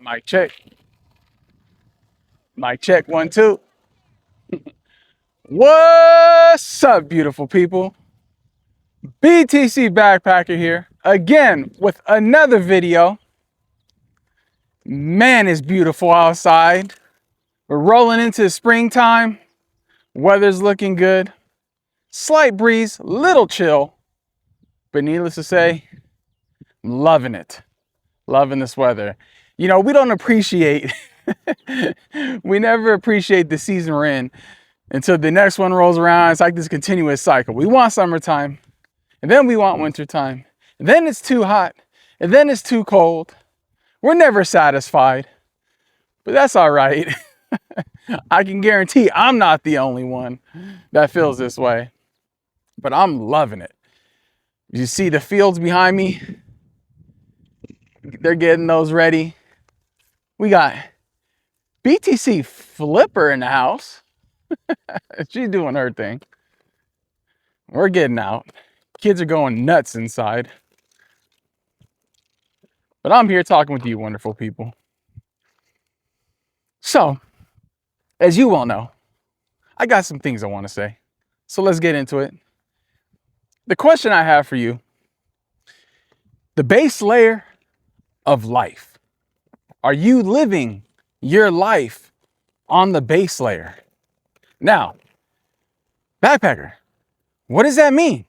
Mic check. Mic check, 1, 2. What's up, beautiful people? BTC Backpacker here, again with another video. Man, it's beautiful outside. We're rolling into springtime. Weather's looking good. Slight breeze, little chill. But needless to say, I'm loving it. Loving this weather. You know, we don't appreciate, we never appreciate the season we're in until the next one rolls around. It's like this continuous cycle. We want summertime, and then we want wintertime, and then it's too hot, and then it's too cold. We're never satisfied, but that's all right. I can guarantee I'm not the only one that feels this way, but I'm loving it. You see the fields behind me? They're getting those ready. We got BTC Flipper in the house. She's doing her thing. We're getting out. Kids are going nuts inside. But I'm here talking with you wonderful people. So, as you all know, I got some things I want to say. So let's get into it. The question I have for you, the base layer of life. Are you living your life on the base layer? Now, backpacker, what does that mean?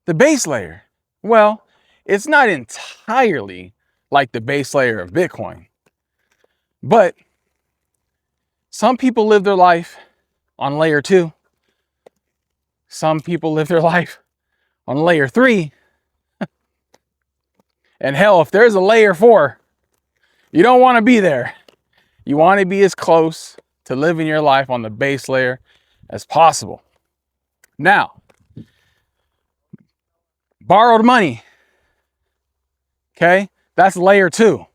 The base layer. Well, it's not entirely like the base layer of Bitcoin, but some people live their life on layer 2. Some people live their life on layer 3. And hell, if there's a layer 4, you don't want to be there. You want to be as close to living your life on the base layer as possible. Now, borrowed money. Okay, that's layer 2.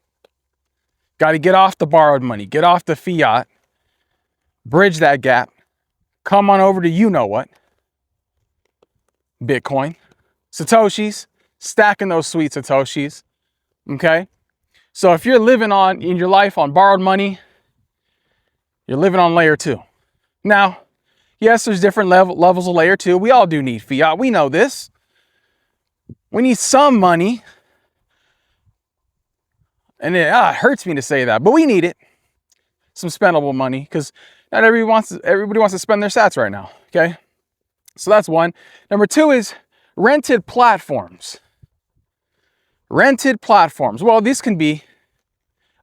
Got to get off the borrowed money, get off the fiat, bridge that gap, come on over to you know what. Bitcoin, Satoshis, stacking those sweet Satoshis. Okay, so if you're living in your life on borrowed money, you're living on layer 2. Now, yes, there's different levels of layer 2. We all do need fiat. We know this. We need some money. And it hurts me to say that, but we need it. Some spendable money, because not everybody wants to spend their sats right now. Okay, so that's one. Number 2 is rented platforms. Rented platforms. Well, these can be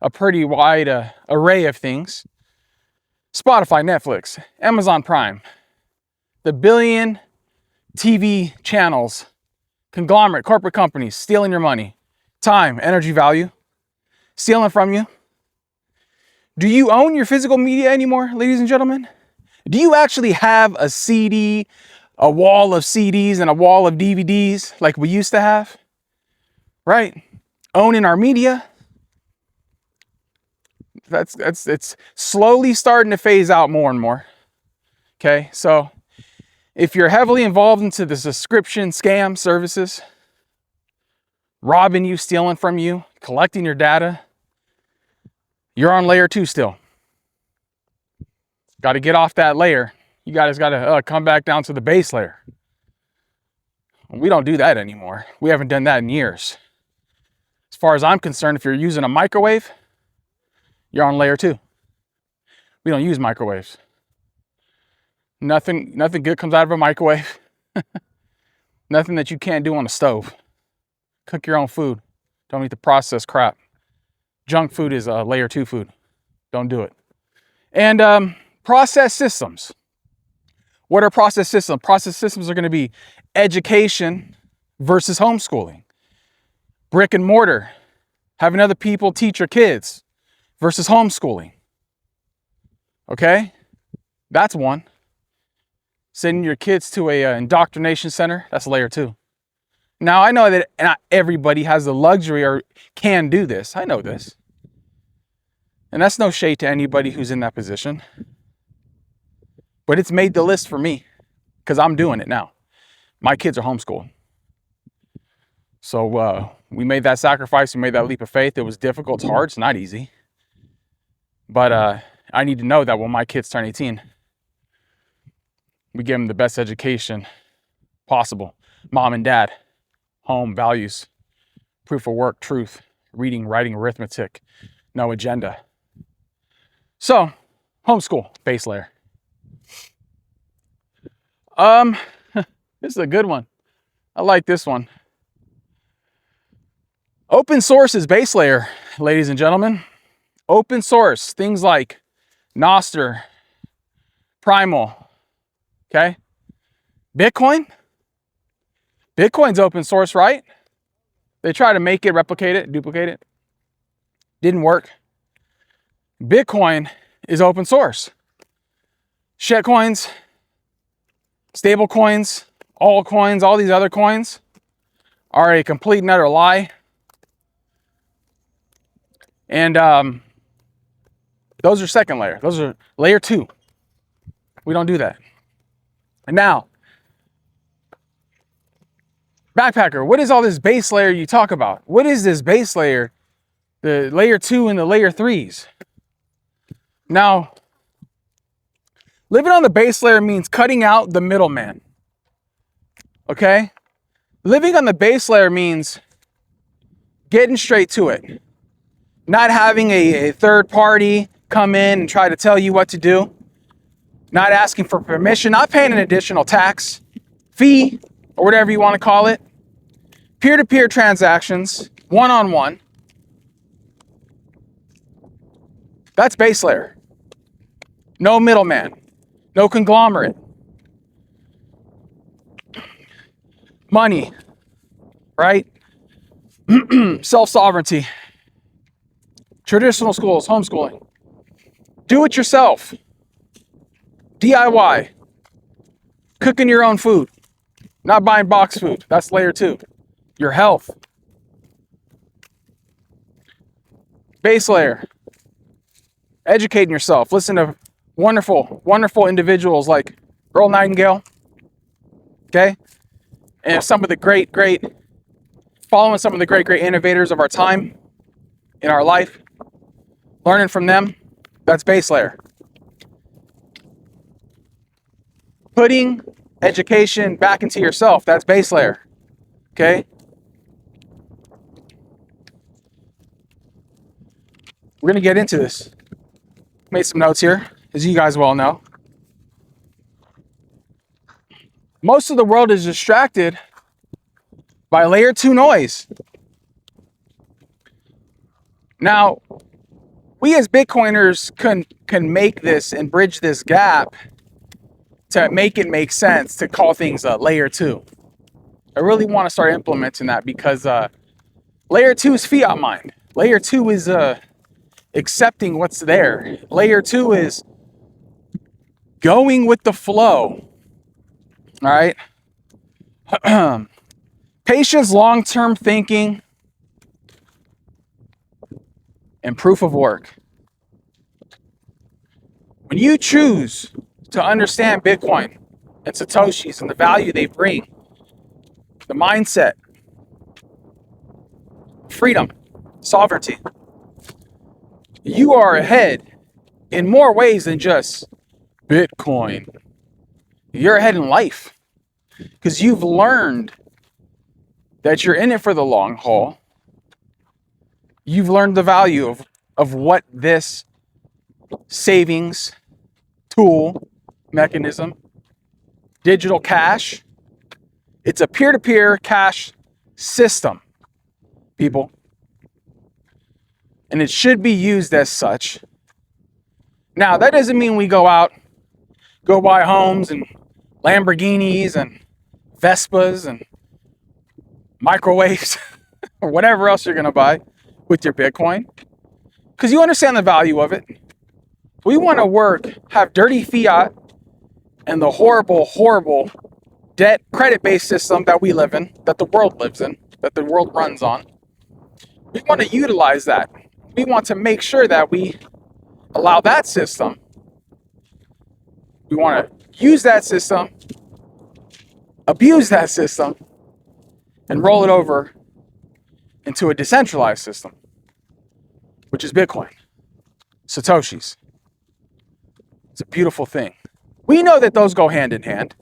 a pretty wide array of things. Spotify, Netflix, Amazon Prime, the billion TV channels, conglomerate, corporate companies stealing your money, time, energy value, stealing from you. Do you own your physical media anymore, ladies and gentlemen? Do you actually have a CD, a wall of CDs and a wall of DVDs like we used to have? Right? Owning our media. It's slowly starting to phase out more and more. Okay, so if you're heavily involved into the subscription scam services, robbing you, stealing from you, collecting your data, you're on layer 2 still. Got to get off that layer. You guys got to come back down to the base layer. We don't do that anymore. We haven't done that in years. As far as I'm concerned, if you're using a microwave, you're on layer 2. We don't use microwaves. Nothing good comes out of a microwave. Nothing that you can't do on a stove. Cook your own food. Don't eat the processed crap. Junk food is layer 2 food. Don't do it. And process systems. What are process systems? Process systems are going to be education versus homeschooling. Brick and mortar. Having other people teach your kids versus homeschooling. Okay? That's one. Sending your kids to a indoctrination center. That's layer 2. Now, I know that not everybody has the luxury or can do this. I know this. And that's no shade to anybody who's in that position. But it's made the list for me because I'm doing it now. My kids are homeschooled. So we made that sacrifice. We made that leap of faith. It was difficult. It's hard. It's not easy. But I need to know that when my kids turn 18, we give them the best education possible. Mom and dad, home, values, proof of work, truth, reading, writing, arithmetic, no agenda. So, homeschool, base layer. This is a good one. I like this one. Open source is base layer, ladies and gentlemen. Open source, things like Nostr, Primal, okay? Bitcoin's open source, right? They try to make it, replicate it, duplicate it. Didn't work. Bitcoin is open source. Shitcoins, stable coins, altcoins, all these other coins are a complete and utter lie. And those are second layer. Those are layer 2. We don't do that. And now, backpacker, what is all this base layer you talk about? What is this base layer? The layer 2 and the layer 3s. Now, living on the base layer means cutting out the middleman. Okay? Living on the base layer means getting straight to it. Not having a third party come in and try to tell you what to do. Not asking for permission, not paying an additional tax, fee, or whatever you want to call it. Peer-to-peer transactions, one-on-one. That's base layer. No middleman, no conglomerate. Money, right? Self-sovereignty. Traditional schools, homeschooling. Do it yourself. DIY. Cooking your own food. Not buying box food. That's layer 2. Your health. Base layer. Educating yourself. Listen to wonderful, wonderful individuals like Earl Nightingale. Okay? And some of the following some of the great innovators of our time in our life. Learning from them. That's base layer. Putting education back into yourself. That's base layer. Okay? We're going to get into this. Made some notes here, as you guys well know. Most of the world is distracted by layer 2 noise. Now, we as Bitcoiners can make this and bridge this gap to make it make sense to call things layer 2. I really want to start implementing that because layer 2 is fiat mind. Layer 2 is accepting what's there. Layer 2 is going with the flow. All right? Patience, long-term thinking, and proof of work. When you choose to understand Bitcoin and Satoshis and the value they bring, the mindset, freedom, sovereignty, you are ahead in more ways than just Bitcoin. You're ahead in life because you've learned that you're in it for the long haul. You've learned the value of what this savings tool, mechanism, digital cash, it's a peer-to-peer cash system, people. And it should be used as such. Now, that doesn't mean we go buy homes and Lamborghinis and Vespas and microwaves or whatever else you're going to buy with your Bitcoin. Because you understand the value of it. We want to have dirty fiat and the horrible, horrible debt credit-based system that we live in, that the world lives in, that the world runs on. We want to utilize that. We want to make sure that we allow that system. We want to use that system, abuse that system, and roll it over into a decentralized system, which is Bitcoin. Satoshis. It's a beautiful thing. We know that those go hand in hand.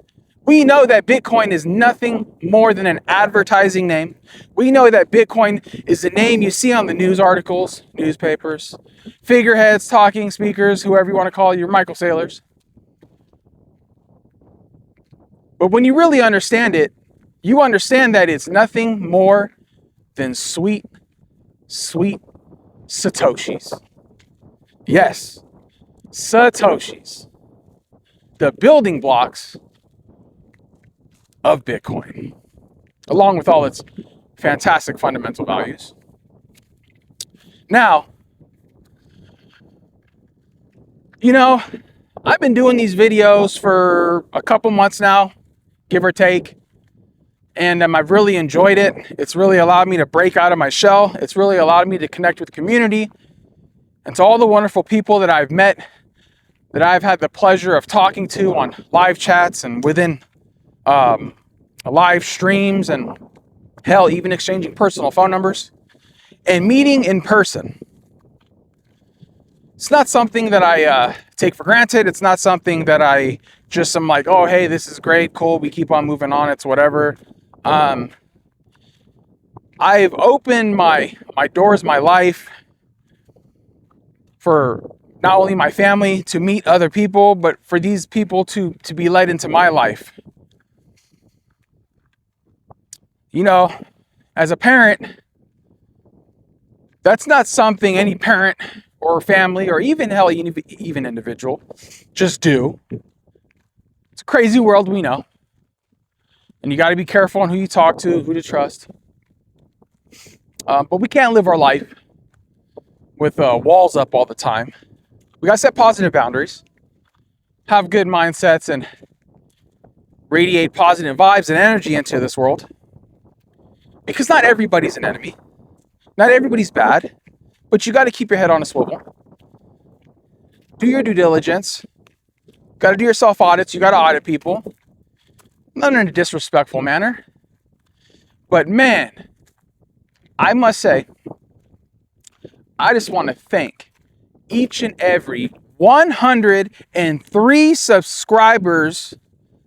We know that Bitcoin is nothing more than an advertising name. We know that Bitcoin is the name you see on the news articles, newspapers, figureheads, talking speakers, whoever you want to call your Michael Saylors. But when you really understand it, you understand that it's nothing more than sweet, sweet Satoshis. Yes, Satoshis. The building blocks of Bitcoin, along with all its fantastic fundamental values. Now, I've been doing these videos for a couple months now, give or take, and I've really enjoyed it. It's really allowed me to break out of my shell. It's really allowed me to connect with the community and to all the wonderful people that I've met, that I've had the pleasure of talking to on live chats and within live streams, and hell, even exchanging personal phone numbers and meeting in person. It's not something that I take for granted. It's not something that I just am like, oh, hey, this is great, cool, we keep on moving on, it's whatever. I've opened my doors, my life, for not only my family to meet other people, but for these people to be led into my life. As a parent, that's not something any parent or family, or even hell, even individual, just do. It's a crazy world, we know. And you got to be careful on who you talk to, who to trust. But we can't live our life with walls up all the time. We got to set positive boundaries, have good mindsets, and radiate positive vibes and energy into this world. Because not everybody's an enemy. Not everybody's bad. But you got to keep your head on a swivel. Do your due diligence. Got to do your self audits. You got to audit people. Not in a disrespectful manner. But man, I must say, I just want to thank each and every 103 subscribers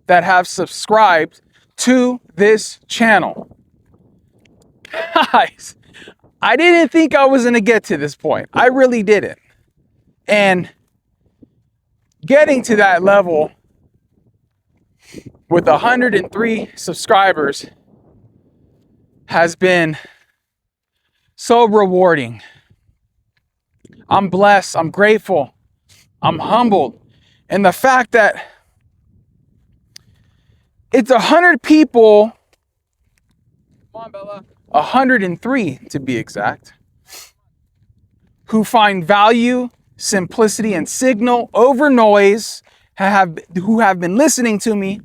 that have subscribed to this channel. Guys, I didn't think I was going to get to this point. I really didn't. And getting to that level with 103 subscribers has been so rewarding. I'm blessed. I'm grateful. I'm humbled. And the fact that it's 100 people, come on, Bella, 103 to be exact, who find value, simplicity, and signal over noise, who have been listening to me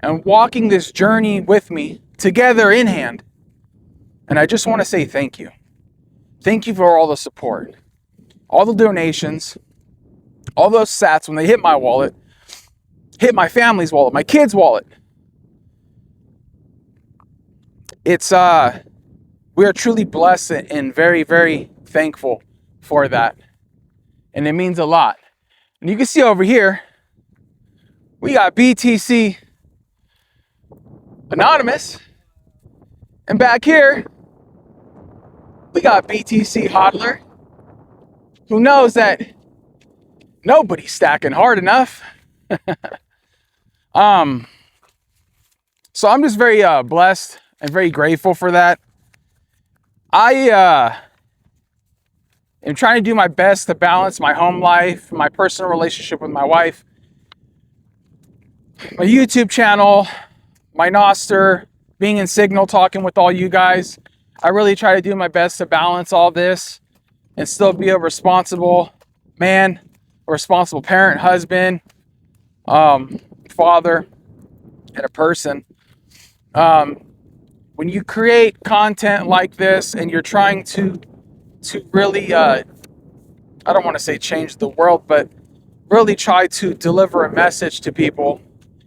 and walking this journey with me together in hand. And I just want to say thank you. Thank you for all the support, all the donations, all those sats when they hit my wallet, hit my family's wallet, my kids' wallet. It's we are truly blessed and very, very thankful for that. And it means a lot. And you can see over here, we got BTC Anonymous. And back here, we got BTC Hodler, who knows that nobody's stacking hard enough. So I'm just very blessed and very grateful for that. I am trying to do my best to balance my home life, my personal relationship with my wife, my YouTube channel, my Noster, being in Signal, talking with all you guys. I really try to do my best to balance all this and still be a responsible man, a responsible parent, husband, father, and a person. When you create content like this and you're trying to really, I don't want to say change the world, but really try to deliver a message to people,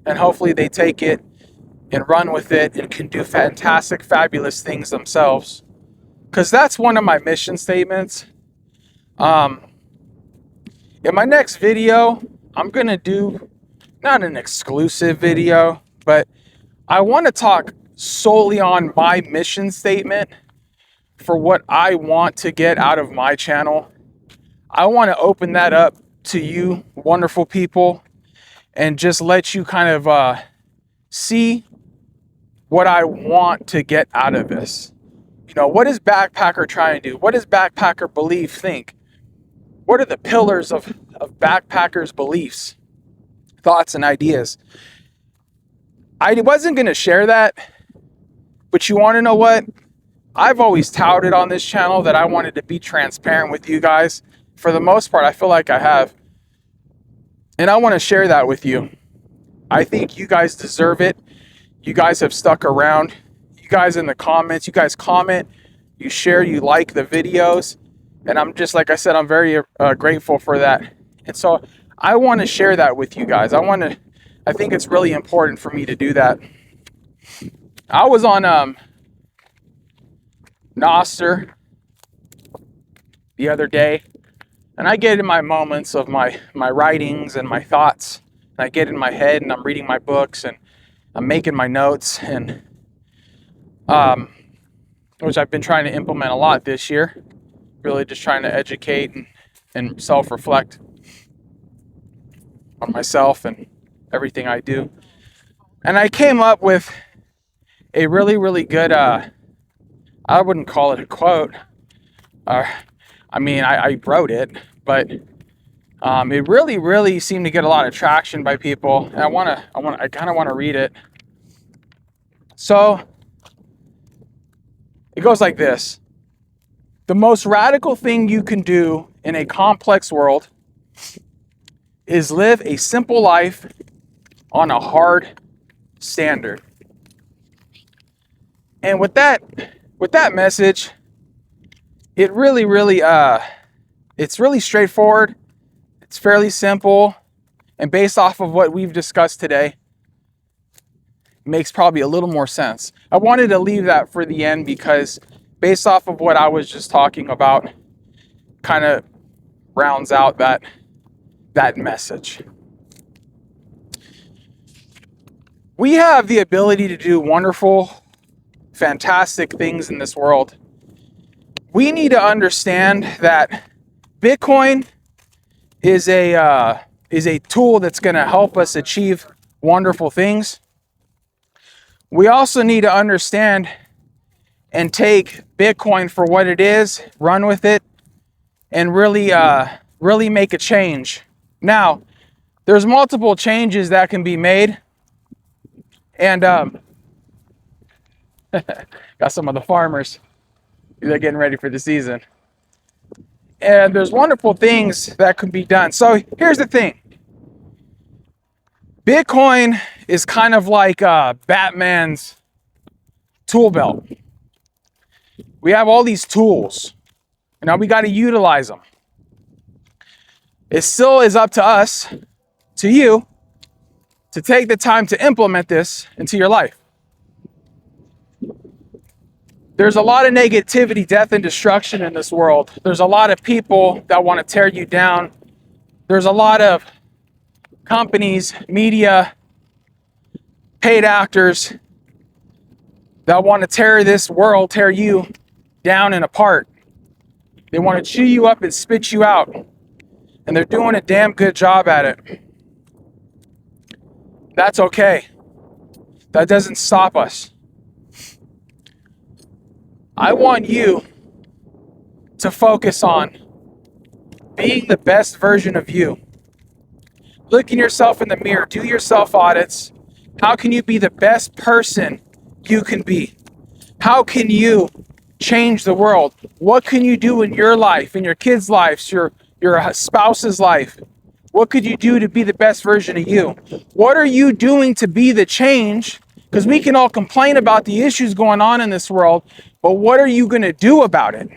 and hopefully they take it and run with it and can do fantastic, fabulous things themselves. Because that's one of my mission statements. Um, in my next video, I'm going to do not an exclusive video, but I want to talk solely on my mission statement for what I want to get out of my channel. I want to open that up to you wonderful people and just let you kind of see what I want to get out of this. You know, what is Backpacker trying to do? What does Backpacker believe, think? What are the pillars of Backpacker's beliefs, thoughts, and ideas? I wasn't going to share that, but you want to know what? I've always touted on this channel that I wanted to be transparent with you guys. For the most part, I feel like I have. And I want to share that with you. I think you guys deserve it. You guys have stuck around. You guys in the comments, you guys comment, you share, you like the videos. And I'm just, like I said, I'm very grateful for that. And so I want to share that with you guys. I think it's really important for me to do that. I was on Noster the other day, and I get in my moments of my writings and my thoughts, and I get in my head and I'm reading my books and I'm making my notes, and which I've been trying to implement a lot this year, really just trying to educate and self-reflect on myself and everything I do. And I came up with a really, really good, I wouldn't call it a quote. I wrote it, but it really, really seemed to get a lot of traction by people. And I kind of want to read it. So it goes like this: the most radical thing you can do in a complex world is live a simple life on a hard standard. And with that message, it really, really, it's really straightforward. It's fairly simple, and based off of what we've discussed today, makes probably a little more sense. I wanted to leave that for the end because based off of what I was just talking about, kind of rounds out that message. We have the ability to do wonderful, fantastic things in this world. We need to understand that Bitcoin is a tool that's going to help us achieve wonderful things. We also need to understand and take Bitcoin for what it is, run with it, and really make a change. Now, there's multiple changes that can be made, and got some of the farmers. They're getting ready for the season. And there's wonderful things that can be done. So here's the thing. Bitcoin is kind of like Batman's tool belt. We have all these tools. And now we got to utilize them. It still is up to us, to you, to take the time to implement this into your life. There's a lot of negativity, death, and destruction in this world. There's a lot of people that want to tear you down. There's a lot of companies, media, paid actors that want to tear this world, tear you down and apart. They want to chew you up and spit you out. And they're doing a damn good job at it. That's okay. That doesn't stop us. I want you to focus on being the best version of you. Looking yourself in the mirror, do your self audits. How can you be the best person you can be? How can you change the world? What can you do in your life, in your kids' lives, your spouse's life? What could you do to be the best version of you? What are you doing to be the change? Because we can all complain about the issues going on in this world, but what are you going to do about it?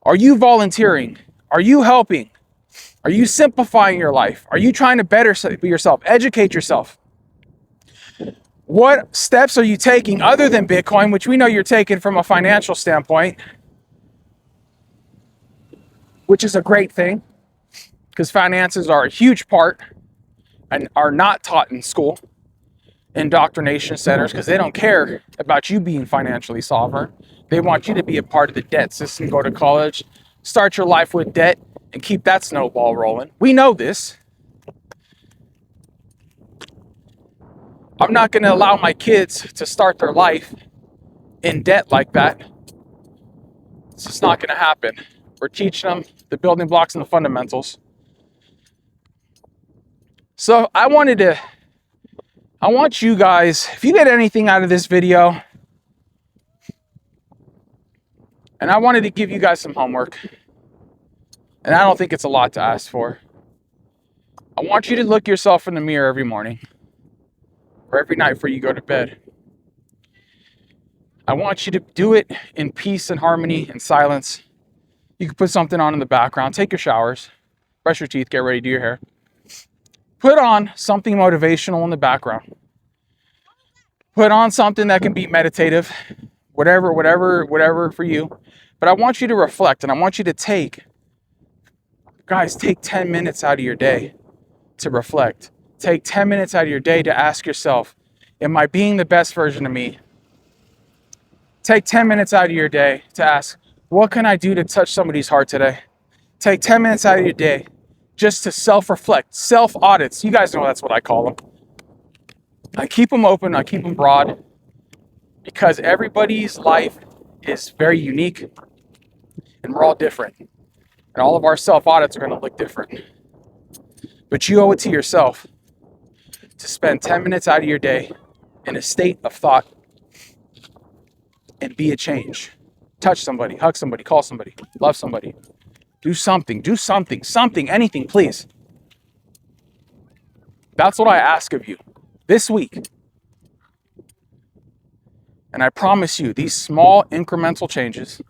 Are you volunteering? Are you helping? Are you simplifying your life? Are you trying to better yourself, educate yourself? What steps are you taking other than Bitcoin, which we know you're taking from a financial standpoint, which is a great thing because finances are a huge part and are not taught in school, indoctrination centers, because they don't care about you being financially sovereign. They want you to be a part of the debt system, go to college, start your life with debt, and keep that snowball rolling. We know this. I'm not going to allow my kids to start their life in debt like that. It's just not going to happen. We're teaching them the building blocks and the fundamentals. So I want you guys, if you get anything out of this video, and I wanted to give you guys some homework, and I don't think it's a lot to ask for. I want you to look yourself in the mirror every morning or every night before you go to bed. I want you to do it in peace and harmony and silence. You can put something on in the background, take your showers, brush your teeth, get ready, do your hair. Put on something motivational in the background. Put on something that can be meditative, whatever for you. But I want you to reflect, and I want you to take 10 minutes out of your day to reflect. Take 10 minutes out of your day to ask yourself, am I being the best version of me? Take 10 minutes out of your day to ask, what can I do to touch somebody's heart today? Take 10 minutes out of your day just to self-reflect, self-audits. You guys know that's what I call them. I keep them open, I keep them broad, because everybody's life is very unique and we're all different. And all of our self-audits are going to look different. But you owe it to yourself to spend 10 minutes out of your day in a state of thought and be a change. Touch somebody, hug somebody, call somebody, love somebody. Do something, anything, please. That's what I ask of you this week. And I promise you, these small incremental changes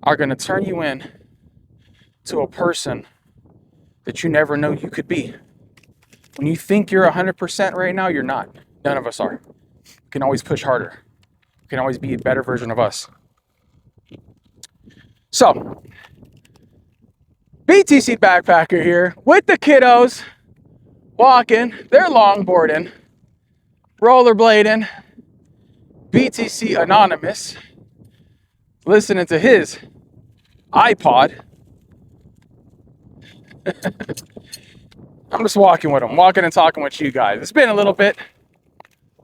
are going to turn you in to a person that you never know you could be. When you think you're 100% right now, you're not. None of us are. We can always push harder. We can always be a better version of us. So, BTC Backpacker here with the kiddos, walking, they're longboarding, rollerblading, BTC Anonymous, listening to his iPod. I'm just walking with him, walking and talking with you guys. It's been a little bit.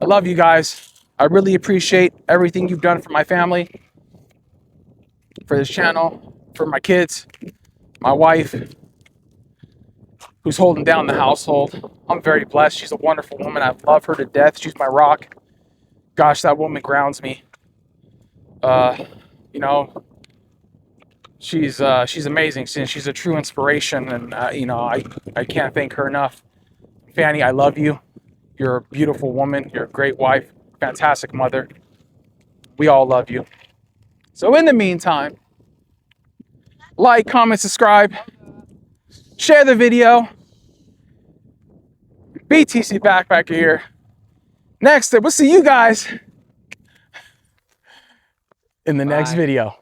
I love you guys. I really appreciate everything you've done for my family, for this channel, for my kids, my wife, who's holding down the household. I'm very blessed. She's a wonderful woman. I love her to death. She's my rock. Gosh, that woman grounds me. She's amazing. She's a true inspiration, and I can't thank her enough. Fanny, I love you. You're a beautiful woman. You're a great wife, fantastic mother. We all love you. So in the meantime, like, comment, subscribe, share the video. BTC Backpacker here. Next, we'll see you guys in the next video.